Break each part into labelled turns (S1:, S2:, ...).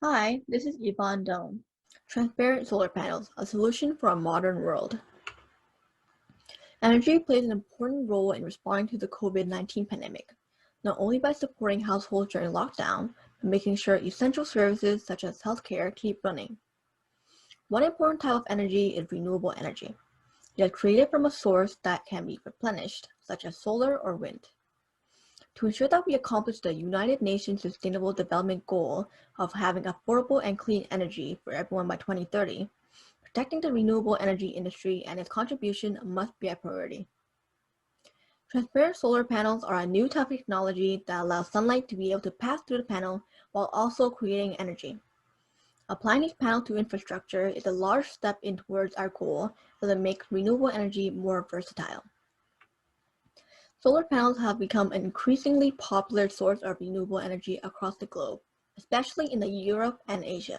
S1: Hi, this is Yvonne Doan. Transparent solar panels, a solution for a modern world. Energy plays an important role in responding to the COVID-19 pandemic, not only by supporting households during lockdown, but making sure essential services such as healthcare keep running. One important type of energy is renewable energy. It is created from a source that can be replenished, such as solar or wind. To ensure that we accomplish the United Nations Sustainable Development Goal of having affordable and clean energy for everyone by 2030, protecting the renewable energy industry and its contribution must be a priority. Transparent solar panels are a new type of technology that allows sunlight to be able to pass through the panel while also creating energy. Applying these panels to infrastructure is a large step in towards our goal as it makes renewable energy more versatile. Solar panels have become an increasingly popular source of renewable energy across the globe, especially in Europe and Asia.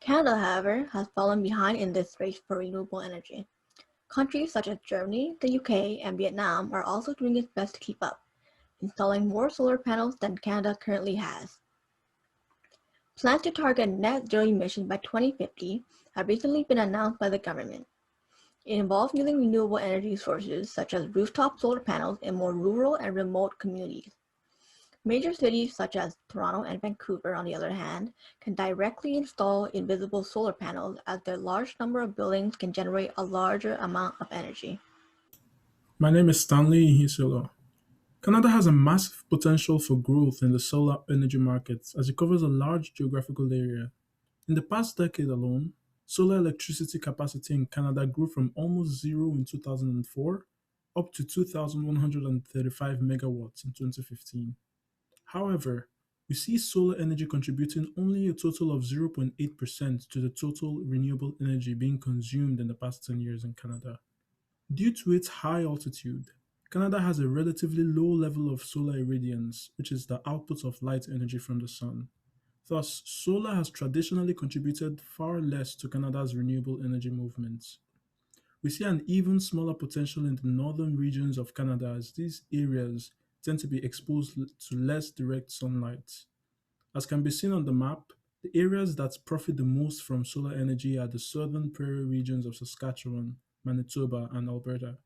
S1: Canada, however, has fallen behind in this race for renewable energy. Countries such as Germany, the UK, and Vietnam are also doing its best to keep up, installing more solar panels than Canada currently has. Plans to target net zero emissions by 2050 have recently been announced by the government. It involves using renewable energy sources such as rooftop solar panels in more rural and remote communities. Major cities such as Toronto and Vancouver, on the other hand, can directly install invisible solar panels as their large number of buildings can generate a larger amount of energy.
S2: My name is Stanley Ihisolo. Canada has a massive potential for growth in the solar energy markets as it covers a large geographical area. In the past decade alone, solar electricity capacity in Canada grew from almost zero in 2004 up to 2,135 megawatts in 2015. However, we see solar energy contributing only a total of 0.8% to the total renewable energy being consumed in the past 10 years in Canada. Due to its high altitude, Canada has a relatively low level of solar irradiance, which is the output of light energy from the sun. Thus, solar has traditionally contributed far less to Canada's renewable energy movements. We see an even smaller potential in the northern regions of Canada as these areas tend to be exposed to less direct sunlight. As can be seen on the map, the areas that profit the most from solar energy are the southern prairie regions of Saskatchewan, Manitoba, and Alberta.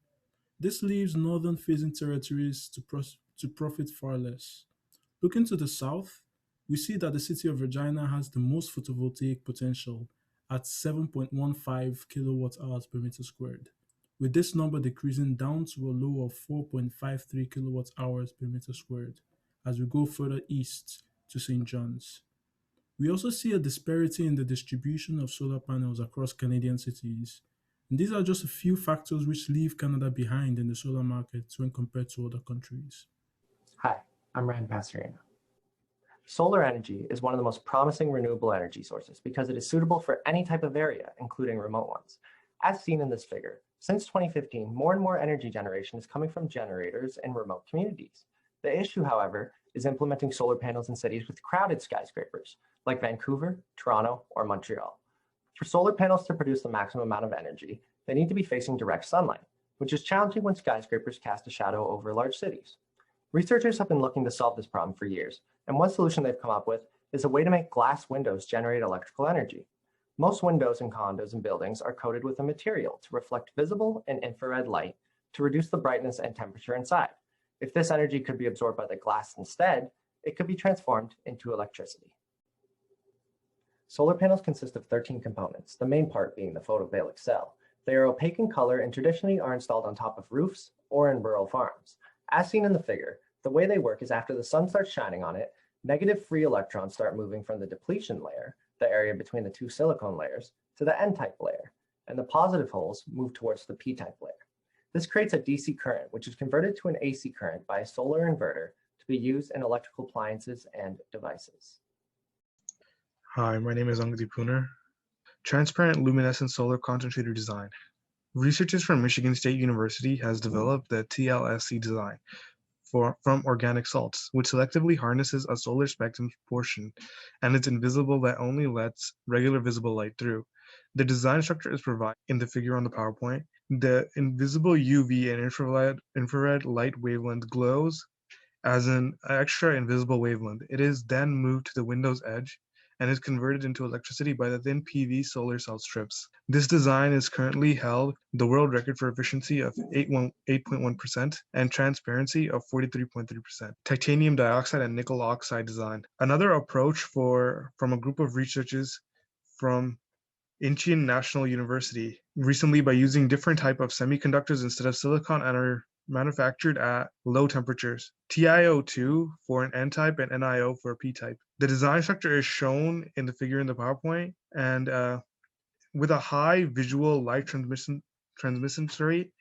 S2: This leaves northern facing territories to profit far less. Looking to the south, we see that the city of Regina has the most photovoltaic potential at 7.15 kilowatt hours per meter squared, with this number decreasing down to a low of 4.53 kilowatt hours per meter squared as we go further east to St. John's. We also see a disparity in the distribution of solar panels across Canadian cities. And these are just a few factors which leave Canada behind in the solar market when compared to other countries.
S3: Hi, I'm Ryan Passerino. Solar energy is one of the most promising renewable energy sources because it is suitable for any type of area, including remote ones. As seen in this figure, since 2015, more and more energy generation is coming from generators in remote communities. The issue, however, is implementing solar panels in cities with crowded skyscrapers, like Vancouver, Toronto, or Montreal. For solar panels to produce the maximum amount of energy, they need to be facing direct sunlight, which is challenging when skyscrapers cast a shadow over large cities. Researchers have been looking to solve this problem for years, and one solution they've come up with is a way to make glass windows generate electrical energy. Most windows in condos and buildings are coated with a material to reflect visible and infrared light to reduce the brightness and temperature inside. If this energy could be absorbed by the glass instead, it could be transformed into electricity. Solar panels consist of 13 components, the main part being the photovoltaic cell. They are opaque in color and traditionally are installed on top of roofs or in rural farms. As seen in the figure, the way they work is after the sun starts shining on it, negative free electrons start moving from the depletion layer, the area between the two silicon layers, to the N-type layer, and the positive holes move towards the P-type layer. This creates a DC current, which is converted to an AC current by a solar inverter to be used in electrical appliances and devices.
S4: Hi, my name is Angadi Pooner. Transparent luminescent solar concentrator design. Researchers from Michigan State University has developed the TLSC design from organic salts, which selectively harnesses a solar spectrum portion, and it's invisible that only lets regular visible light through. The design structure is provided in the figure on the PowerPoint. The invisible UV and infrared light wavelength glows as an extra invisible wavelength. It is then moved to the window's edge, and is converted into electricity by the thin PV solar cell strips. This design is currently held the world record for efficiency of 8.1% and transparency of 43.3%. Titanium dioxide and nickel oxide design. Another approach from a group of researchers from Incheon National University recently by using different type of semiconductors instead of silicon and are manufactured at low temperatures. TiO2 for an N-type and NiO for a P-type. The design structure is shown in the figure in the PowerPoint, and with a high visual light transmission rate,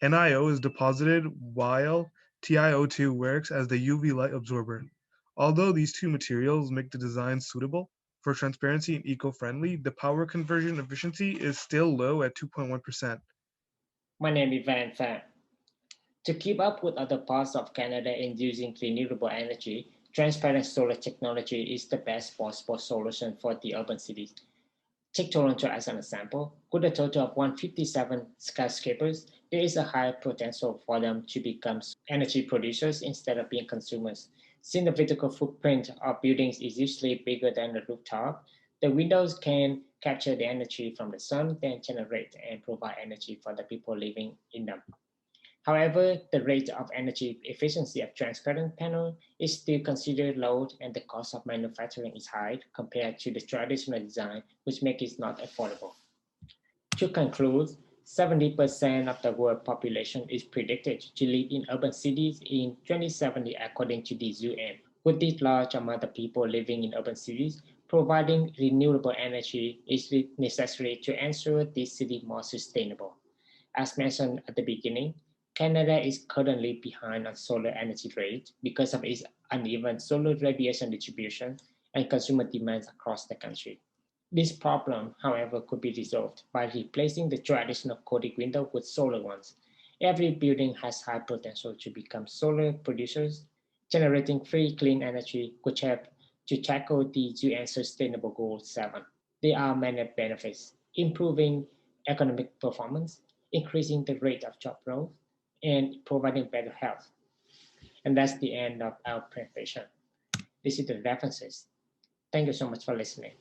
S4: NiO is deposited while TiO2 works as the UV light absorber. Although these two materials make the design suitable for transparency and eco-friendly, the power conversion efficiency is still low at 2.1%.
S5: My name is Van Fan. To keep up with other parts of Canada in using renewable energy, transparent solar technology is the best possible solution for the urban cities. Take Toronto as an example. With a total of 157 skyscrapers, there is a high potential for them to become energy producers instead of being consumers. Since the physical footprint of buildings is usually bigger than the rooftop, the windows can capture the energy from the sun, then generate and provide energy for the people living in them. However, the rate of energy efficiency of transparent panel is still considered low, and the cost of manufacturing is high compared to the traditional design, which makes it not affordable. To conclude, 70% of the world population is predicted to live in urban cities in 2070 according to the UN. With this large amount of people living in urban cities, providing renewable energy is necessary to ensure this city more sustainable. As mentioned at the beginning, Canada is currently behind on solar energy rate because of its uneven solar radiation distribution and consumer demands across the country. This problem, however, could be resolved by replacing the traditional coated window with solar ones. Every building has high potential to become solar producers, generating free clean energy, which help to tackle the UN Sustainable Goal 7. There are many benefits, improving economic performance, increasing the rate of job growth, and providing better health. And that's the end of our presentation. This is the references. Thank you so much for listening.